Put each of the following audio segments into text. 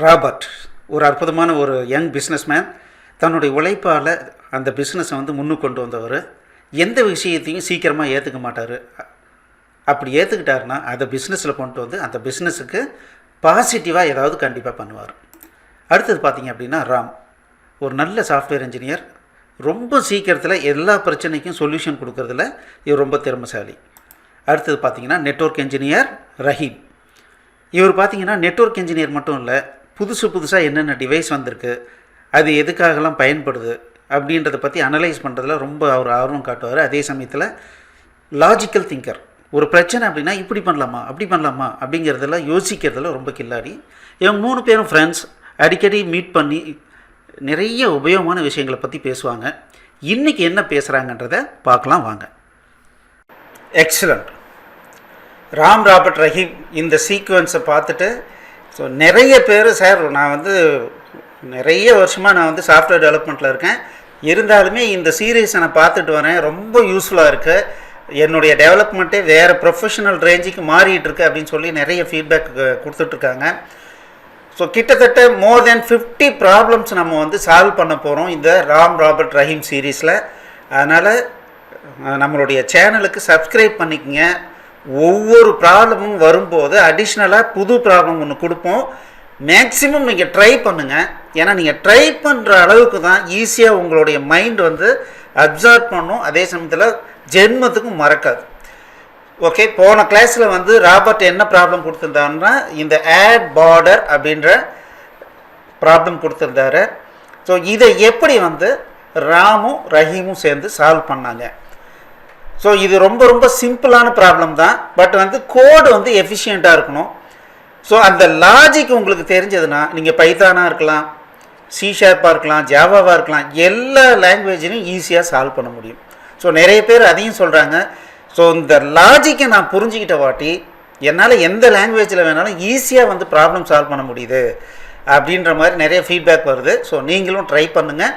Robert ஒரு அற்புதமான ஒரு யங் பிஸ்னஸ்மேன். தன்னுடைய உழைப்பால் அந்த பிஸ்னஸை முன்னுக்கு கொண்டு வந்தவர். எந்த விஷயத்தையும் சீக்கிரமாக ஏற்றுக்க மாட்டார். அப்படி ஏற்றுக்கிட்டாருன்னா அதை பிஸ்னஸில் கொண்டு வந்து அந்த பிஸ்னஸுக்கு பாசிட்டிவாக ஏதாவது கண்டிப்பாக பண்ணுவார். அடுத்தது பார்த்திங்க அப்படின்னா ராம் ஒரு நல்ல சாஃப்ட்வேர் இன்ஜினியர். ரொம்ப சீக்கிரத்தில் எல்லா பிரச்சனைக்கும் சொல்யூஷன் கொடுக்கறதுல இவர் ரொம்ப திறமைசாலி. அடுத்தது பார்த்திங்கன்னா நெட்வொர்க் இன்ஜினியர் ரஹீம். இவர் பார்த்திங்கன்னா நெட்வொர்க் இன்ஜினியர் மட்டும் இல்லை, புதுசாக என்னென்ன டிவைஸ் வந்திருக்கு, அது எதுக்காகலாம் பயன்படுது அப்படின்றத பற்றி அனலைஸ் பண்ணுறதுல ரொம்ப அவர் ஆர்வம் காட்டுவார். அதே சமயத்தில் லாஜிக்கல் திங்கர். ஒரு பிரச்சனை அப்படின்னா இப்படி பண்ணலாமா அப்படி பண்ணலாமா அப்படிங்கிறதெல்லாம் யோசிக்கிறதுல ரொம்ப கில்லாடி. இவங்க 3 பேரும் ஃப்ரெண்ட்ஸ். அடிக்கடி மீட் பண்ணி நிறைய உபயோகமான விஷயங்களை பற்றி பேசுவாங்க. இன்றைக்கி என்ன பேசுகிறாங்கன்றதை பார்க்கலாம் வாங்க. எக்ஸலண்ட். ராம் ராபர்ட் ரஹீம் இந்த சீக்வன்ஸை பார்த்துட்டு நிறைய பேர் சார் நான் நிறைய வருஷமாக நான் சாஃப்ட்வேர் டெவலப்மெண்ட்டில் இருக்கேன், இருந்தாலுமே இந்த சீரீஸை நான் பார்த்துட்டு வரேன், ரொம்ப யூஸ்ஃபுல்லாக இருக்குது, என்னுடைய டெவலப்மெண்ட்டே வேறு ப்ரொஃபஷனல் ரேஞ்சுக்கு மாறிட்டு இருக்கு அப்படின்னு சொல்லி நிறைய ஃபீட்பேக் கொடுத்துட்ருக்காங்க. ஸோ கிட்டத்தட்ட மோர் தென் 50 ப்ராப்ளம்ஸ் நம்ம சால்வ் பண்ண போகிறோம் இந்த ராம் ராபர்ட் ரஹீம் சீரீஸில். அதனால் நம்மளுடைய சேனலுக்கு சப்ஸ்கிரைப் பண்ணிக்கங்க. ஒவ்வொரு ப்ராப்ளமும் வரும்போது அடிஷ்னலாக புது ப்ராப்ளம் ஒன்று கொடுப்போம். மேக்ஸிமம் நீங்கள் ட்ரை பண்ணுங்கள். ஏன்னா நீங்கள் ட்ரை பண்ணுற அளவுக்கு தான் ஈஸியாக உங்களுடைய மைண்ட் அப்சார்ப் பண்ணும். அதே சமயத்தில் ஜென்மத்துக்கும் மறக்காது. ஓகே, போன கிளாஸில் ராபர்ட் என்ன ப்ராப்ளம் கொடுத்துருந்தாருன்னா இந்த ஆட் பார்டர் அப்படின்ற ப்ராப்ளம் கொடுத்துருந்தாரு. ஸோ இதை எப்படி ராமும் ரஹீமும் சேர்ந்து சால்வ் பண்ணாங்க. ஸோ இது ரொம்ப சிம்பிளான ப்ராப்ளம் தான். பட் கோடு எஃபிஷியண்ட்டாக இருக்கணும். ஸோ அந்த லாஜிக் உங்களுக்கு தெரிஞ்சதுன்னா நீங்கள் பைத்தானாக இருக்கலாம், C# இருக்கலாம், ஜாவாவாக இருக்கலாம், எல்லா லாங்குவேஜையும் ஈஸியாக சால்வ் பண்ண முடியும். ஸோ நிறைய பேர் அதையும் சொல்கிறாங்க. ஸோ இந்த லாஜிக்கை நான் புரிஞ்சுக்கிட்ட வாட்டி என்னால் எந்த லாங்குவேஜில் வேணாலும் ஈஸியாக ப்ராப்ளம் சால்வ் பண்ண முடியுது அப்படின்ற மாதிரி நிறைய ஃபீட்பேக் வருது. ஸோ நீங்களும் ட்ரை பண்ணுங்கள்.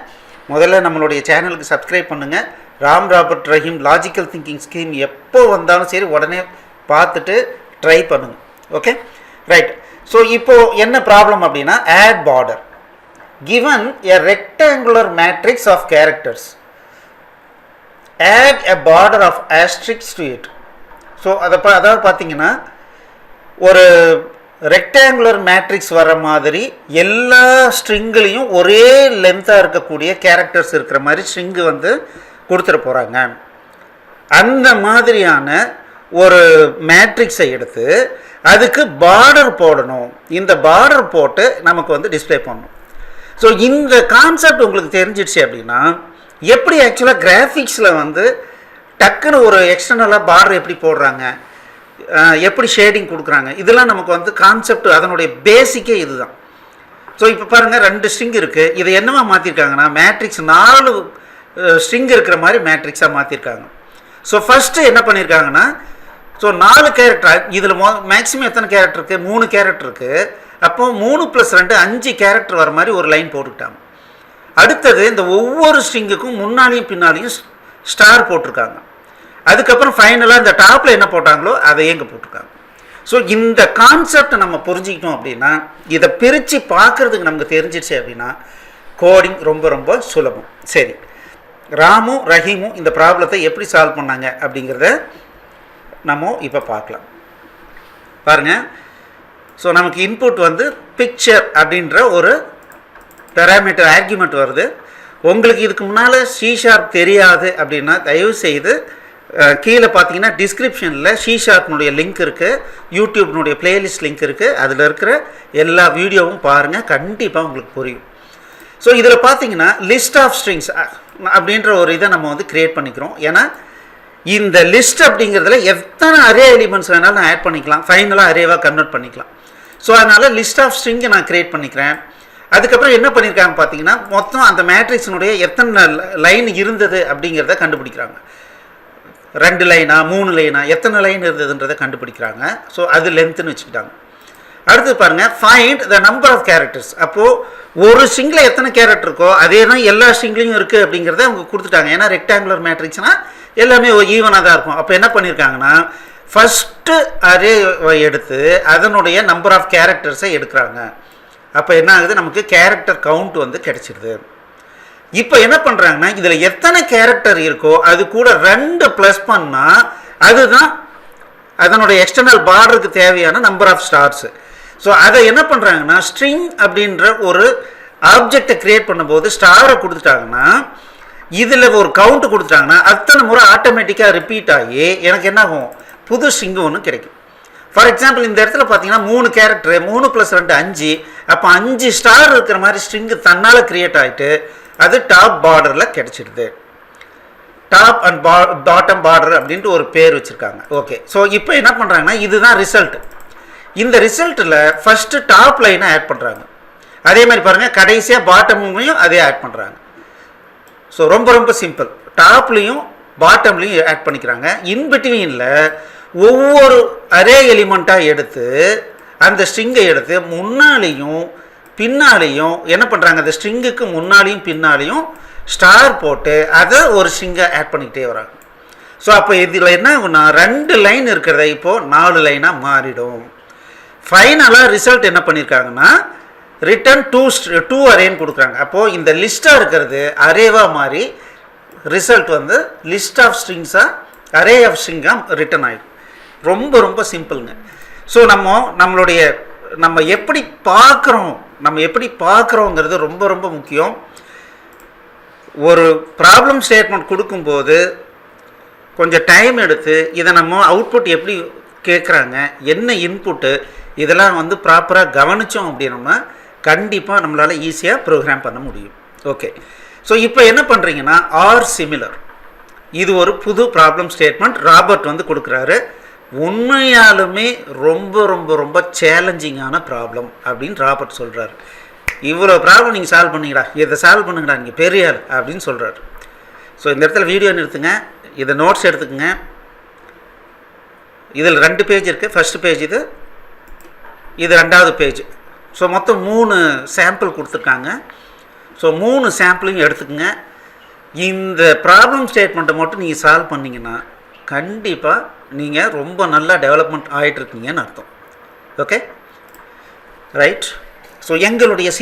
முதல்ல நம்மளுடைய சேனலுக்கு சப்ஸ்கிரைப் பண்ணுங்கள். Ram Robert Rahim logical thinking scheme எப்போ வந்தாலும் சரி உடனே பார்த்துட்டு ட்ரை பண்ணுங்கள். Okay, right. ஸோ இப்போது என்ன ப்ராப்ளம் அப்படின்னா add border. Given a rectangular matrix of characters, add a border of asterisk to it. So அதாவது பார்த்தீங்கன்னா ஒரு ரெக்டாங்குலர் மேட்ரிக்ஸ் வர மாதிரி எல்லா ஸ்ட்ரிங்லேயும் ஒரே லென்த்தாக இருக்கக்கூடிய கேரக்டர்ஸ் இருக்கிற மாதிரி ஸ்ட்ரிங்கு கொடுத்துட போகிறாங்க. அந்த மாதிரியான ஒரு மேட்ரிக்ஸை எடுத்து அதுக்கு பார்டர் போடணும். இந்த பார்டர் போட்டு நமக்கு டிஸ்பிளே பண்ணணும். ஸோ இந்த கான்செப்ட் உங்களுக்கு தெரிஞ்சிடுச்சு அப்படின்னா எப்படி ஆக்சுவலாக கிராஃபிக்ஸில் டக்குன்னு ஒரு எக்ஸ்டர்னலாக பார்டர் எப்படி போடுறாங்க, எப்படி ஷேடிங் கொடுக்குறாங்க, இதெல்லாம் நமக்கு கான்செப்ட் அதனுடைய பேசிக்கே இதுதான். ஸோ இப்போ பாருங்கள் 2 ஸ்ட்ரிங் இருக்குது. இதை என்னவா மாற்றிருக்காங்கன்னா மேட்ரிக்ஸ் 4 ஸ்ட்ரிங் இருக்கிற மாதிரி மேட்ரிக்ஸாக மாற்றிருக்காங்க. ஸோ ஃபஸ்ட்டு என்ன பண்ணியிருக்காங்கன்னா ஸோ 4 கேரக்டர், இதில் மேக்ஸிமம் எத்தனை கேரக்டர் இருக்குது, 3 கேரக்டர் இருக்குது. அப்போது 3 + 2 5 கேரக்டர் வர மாதிரி ஒரு லைன் போட்டுக்கிட்டாங்க. அடுத்தது இந்த ஒவ்வொரு ஸ்ட்ரிங்குக்கும் முன்னாலையும் பின்னாலையும் ஸ்டார் போட்டிருக்காங்க. அதுக்கப்புறம் ஃபைனலாக இந்த டாப்பில் என்ன போட்டாங்களோ அதை எங்கே போட்டிருக்காங்க. ஸோ இந்த கான்செப்டை நம்ம புரிஞ்சுக்கிட்டோம் அப்படின்னா, இதை பிரித்து பார்க்குறதுக்கு நமக்கு தெரிஞ்சிடுச்சு அப்படின்னா கோடிங் ரொம்ப சுலபம். சரி, ராமும் ரஹீமும் இந்த ப்ராப்ளத்தை எப்படி சால்வ் பண்ணாங்க அப்படிங்கிறத நம்ம இப்போ பார்க்கலாம். பாருங்கள். ஸோ நமக்கு இன்புட் பிக்சர் அப்படின்ற ஒரு பேராமீட்டர் ஆர்குமெண்ட் வருது. உங்களுக்கு இதுக்கு முன்னால் C# தெரியாது அப்படின்னா தயவுசெய்து கீழே பார்த்தீங்கன்னா டிஸ்கிரிப்ஷனில் C# லிங்க் இருக்குது, யூடியூப்னுடைய பிளேலிஸ்ட் லிங்க் இருக்குது. அதில் இருக்கிற எல்லா வீடியோவும் பாருங்கள், கண்டிப்பாக உங்களுக்கு புரியும். ஸோ இதில் பார்த்தீங்கன்னா லிஸ்ட் ஆஃப் ஸ்ட்ரிங்ஸ் அப்படின்ற ஒரு இதை நம்ம க்ரியேட் பண்ணிக்கிறோம். ஏன்னா இந்த லிஸ்ட் அப்படிங்கிறதுல எத்தனை அரே எலிமெண்ட்ஸ் வேணாலும் ஆட் பண்ணிக்கலாம், ஃபைனலாக அரேவாக கன்வெர்ட் பண்ணிக்கலாம். ஸோ அதனால் லிஸ்ட் ஆஃப் ஸ்ட்ரிங்கை நான் க்ரியேட் பண்ணிக்கிறேன். அதுக்கப்புறம் என்ன பண்ணியிருக்காங்க பார்த்தீங்கன்னா மொத்தம் அந்த மேட்ரிக்ஸினுடைய எத்தனை லைன் இருந்தது அப்படிங்கிறத கண்டுபிடிக்கிறாங்க. 2 லைனா 3 லைனா எத்தனை லைன் இருந்ததுன்றதை கண்டுபிடிக்கிறாங்க. ஸோ அது லென்த்துன்னு வச்சுக்கிட்டாங்க. அடுத்து பாருங்கள் find the number of characters. அப்போது ஒரு ஸ்ட்ரிங்கில் எத்தனை கேரக்டர் இருக்கோ அதே தான் எல்லா ஸ்ட்ரிங்லேயும் இருக்குது அப்படிங்கிறத அவங்க கொடுத்துட்டாங்க. ஏன்னா ரெக்டாங்குலர் மேட்ரிக்ஸ்னால் எல்லாமே ஈவனாக தான் இருக்கும். அப்போ என்ன பண்ணியிருக்காங்கன்னா ஃபஸ்ட்டு அரே எடுத்து அதனுடைய நம்பர் ஆஃப் கேரக்டர்ஸை எடுக்கிறாங்க. அப்போ என்ன ஆகுது, நமக்கு கேரக்டர் கவுண்ட் வந்து கிடைச்சிடுது. இப்போ என்ன பண்ணுறாங்கன்னா, இதில் எத்தனை கேரக்டர் இருக்கோ அது கூட 2 ப்ளஸ் பண்ணால் அதுதான் அதனுடைய எக்ஸ்டர்னல் பார்டருக்கு தேவையான நம்பர் ஆஃப் ஸ்டார்ஸு. ஸோ அதை என்ன பண்ணுறாங்கன்னா, ஸ்ட்ரிங் அப்படின்ற ஒரு ஆப்ஜெக்டை க்ரியேட் பண்ணும்போது ஸ்டாரை கொடுத்துட்டாங்கன்னா, இதில் ஒரு கவுண்ட் கொடுத்துட்டாங்கன்னா அத்தனை முறை ஆட்டோமேட்டிக்காக ரிப்பீட் ஆகி எனக்கு என்ன ஆகும், புது ஸ்ட்ரிங்கு ஒன்று கிடைக்கும். ஃபார் எக்ஸாம்பிள் இந்த இடத்துல பார்த்தீங்கன்னா 3 கேரக்டரு, 3 + 2 5. அப்போ 5 ஸ்டார் இருக்கிற மாதிரி ஸ்ட்ரிங்கு தன்னால் க்ரியேட் ஆகிட்டு அது டாப் பார்டரில் கிடச்சிடுது. டாப் அண்ட் பாட்டம் பார்டர் அப்படின்ட்டு ஒரு பேர் வச்சுருக்காங்க. ஓகே, ஸோ இப்போ என்ன பண்ணுறாங்கன்னா, இதுதான் ரிசல்ட். இந்த ரிசல்ட்டில் ஃபஸ்ட்டு டாப் லைனை ஆட் பண்ணுறாங்க. அதே மாதிரி பாருங்கள், கடைசியாக பாட்டம்லையும் அதே ஆட் பண்ணுறாங்க. ஸோ ரொம்ப ரொம்ப சிம்பிள். டாப்லேயும் பாட்டம்லேயும் ஆட் பண்ணிக்கிறாங்க. இன்பிட்வீனில் ஒவ்வொரு அரே எலிமெண்ட்டாக எடுத்து அந்த ஸ்ட்ரிங்கை எடுத்து முன்னாலேயும் பின்னாலேயும் என்ன பண்ணுறாங்க, அந்த ஸ்ட்ரிங்குக்கு முன்னாலேயும் பின்னாலேயும் ஸ்டார் போட்டு அதை ஒரு ஸ்ட்ரிங்கை ஆட் பண்ணிக்கிட்டே வராங்க. ஸோ அப்போ இதில் என்ன ஆகுனா, 2 லைன் இருக்கிறத இப்போது 4 லைனாக மாறிடும். ஃபைனலாக ரிசல்ட் என்ன பண்ணியிருக்காங்கன்னா, ரிட்டன் 2 அரேன்னு கொடுக்குறாங்க. அப்போது இந்த லிஸ்ட்டாக இருக்கிறது அரேவாக மாறி ரிசல்ட் வந்து லிஸ்ட் ஆஃப் ஸ்ட்ரிங்ஸாக அரே ஆஃப் ஸ்ட்ரிங்காக ரிட்டன் ஆகிடும். ரொம்ப ரொம்ப சிம்பிளுங்க. ஸோ நம்ம எப்படி பார்க்குறோங்கிறது ரொம்ப ரொம்ப முக்கியம். ஒரு ப்ராப்ளம் ஸ்டேட்மெண்ட் கொடுக்கும்போது கொஞ்சம் டைம் எடுத்து இதை நம்ம அவுட்புட் எப்படி கேட்குறாங்க, என்ன இன்புட்டு, இதெல்லாம் வந்து ப்ராப்பராக கவனித்தோம் அப்படின்னா கண்டிப்பாக நம்மளால் ஈஸியாக ப்ரோக்ராம் பண்ண முடியும். ஓகே, ஸோ இப்போ என்ன பண்ணுறீங்கன்னா, ஆர் சிமிலர், இது ஒரு புது ப்ராப்ளம் ஸ்டேட்மெண்ட் ராபர்ட் வந்து கொடுக்குறாரு. உண்மையாலுமே ரொம்ப ரொம்ப ரொம்ப சேலஞ்சிங்கான ப்ராப்ளம் அப்படின்னு ராபர்ட் சொல்கிறாரு. இவ்வளோ ப்ராப்ளம் நீங்கள் சால்வ் பண்ணிங்கடா, இதை சால்வ் பண்ணுங்கடா, நீங்கள் பெரிய ஆள் அப்படின்னு சொல்கிறாரு. ஸோ இந்த இடத்துல வீடியோ நிறுத்துங்க, இதை நோட்ஸ் எடுத்துக்கங்க. இதில் 2 பேஜ் இருக்குது. ஃபஸ்ட்டு பேஜ் இது 2வது பேஜ். ஸோ மொத்தம் 3 சாம்பிள் கொடுத்துருக்காங்க. ஸோ 3 சாம்பிளையும் எடுத்துக்கங்க. இந்த ப்ராப்ளம் ஸ்டேட்மெண்ட்டை மட்டும் நீங்கள் சால்வ் பண்ணிங்கன்னா கண்டிப்பாக நீங்கள் ரொம்ப நல்லா டெவலப்மெண்ட் ஆகிட்டுருக்கீங்கன்னு அர்த்தம். Okay, right. ஸோ எங்களுடைய C++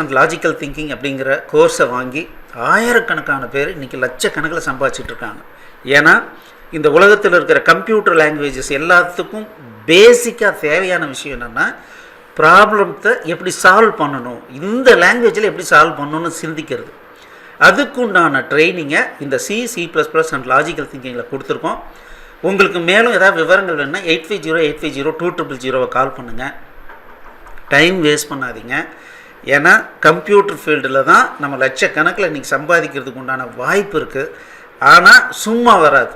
அண்ட் லாஜிக்கல் திங்கிங் அப்படிங்கிற கோர்ஸை வாங்கி ஆயிரக்கணக்கான பேர் இன்றைக்கி லட்சக்கணக்கில் சம்பாதிச்சிட்ருக்காங்க. ஏன்னா இந்த உலகத்தில் இருக்கிற கம்ப்யூட்டர் லாங்குவேஜஸ் எல்லாத்துக்கும் பேசிக்காக தேவையான விஷயம் என்னென்னா, ப்ராப்ளத்தை எப்படி சால்வ் பண்ணணும், இந்த லாங்குவேஜில் எப்படி சால்வ் பண்ணணும்னு சிந்திக்கிறது. அதுக்குண்டான ட்ரைனிங்கை இந்த C++ அண்ட் லாஜிக்கல் திங்கிங்கில் கொடுத்துருக்கோம். உங்களுக்கு மேலும் ஏதாவது விவரங்கள் வேணுன்னா 8508502000 கால் பண்ணுங்கள். டைம் வேஸ்ட் பண்ணாதீங்க. ஏன்னா கம்ப்யூட்டர் ஃபீல்டில் தான் நம்ம லட்சக்கணக்கில் இன்றைக்கி சம்பாதிக்கிறதுக்கு உண்டான வாய்ப்பு இருக்குது. ஆனால் சும்மா வராது.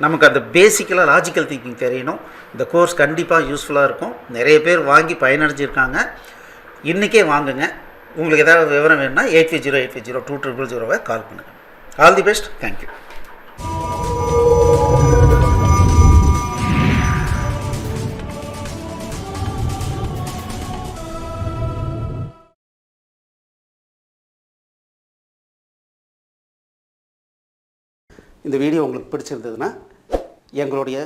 நமக்கு அந்த பேசிக்கலாக லாஜிக்கல் திங்கிங் தெரியணும். இந்த கோர்ஸ் கண்டிப்பாக யூஸ்ஃபுல்லாக இருக்கும். நிறைய பேர் வாங்கி பயனடைஞ்சிருக்காங்க. இன்றைக்கே வாங்குங்க. உங்களுக்கு ஏதாவது விவரம் வேணுன்னா 8508502000 கால் பண்ணுங்கள். All the best. தேங்க்யூ. இந்த வீடியோ உங்களுக்கு பிடிச்சிருந்ததுன்னா எங்களுடைய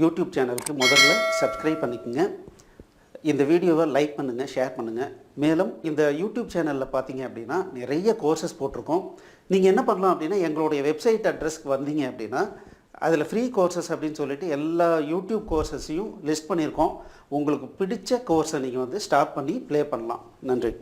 யூடியூப் சேனலுக்கு முதல்ல சப்ஸ்கிரைப் பண்ணிக்கோங்க. இந்த வீடியோவை லைக் பண்ணுங்கள், ஷேர் பண்ணுங்கள். மேலும் இந்த யூடியூப் சேனலில் பார்த்தீங்க அப்படின்னா நிறைய கோர்சஸ் போட்டிருக்கோம். நீங்கள் என்ன பண்ணலாம் அப்படின்னா, எங்களுடைய வெப்சைட் அட்ரஸ்க்கு வந்தீங்க அப்படின்னா அதில் ஃப்ரீ கோர்சஸ் அப்படின்னு சொல்லிட்டு எல்லா யூடியூப் கோர்சஸையும் லிஸ்ட் பண்ணியிருக்கோம். உங்களுக்கு பிடிச்ச கோர்ஸை நீங்கள் வந்து ஸ்டார்ட் பண்ணி ப்ளே பண்ணலாம். நன்றி.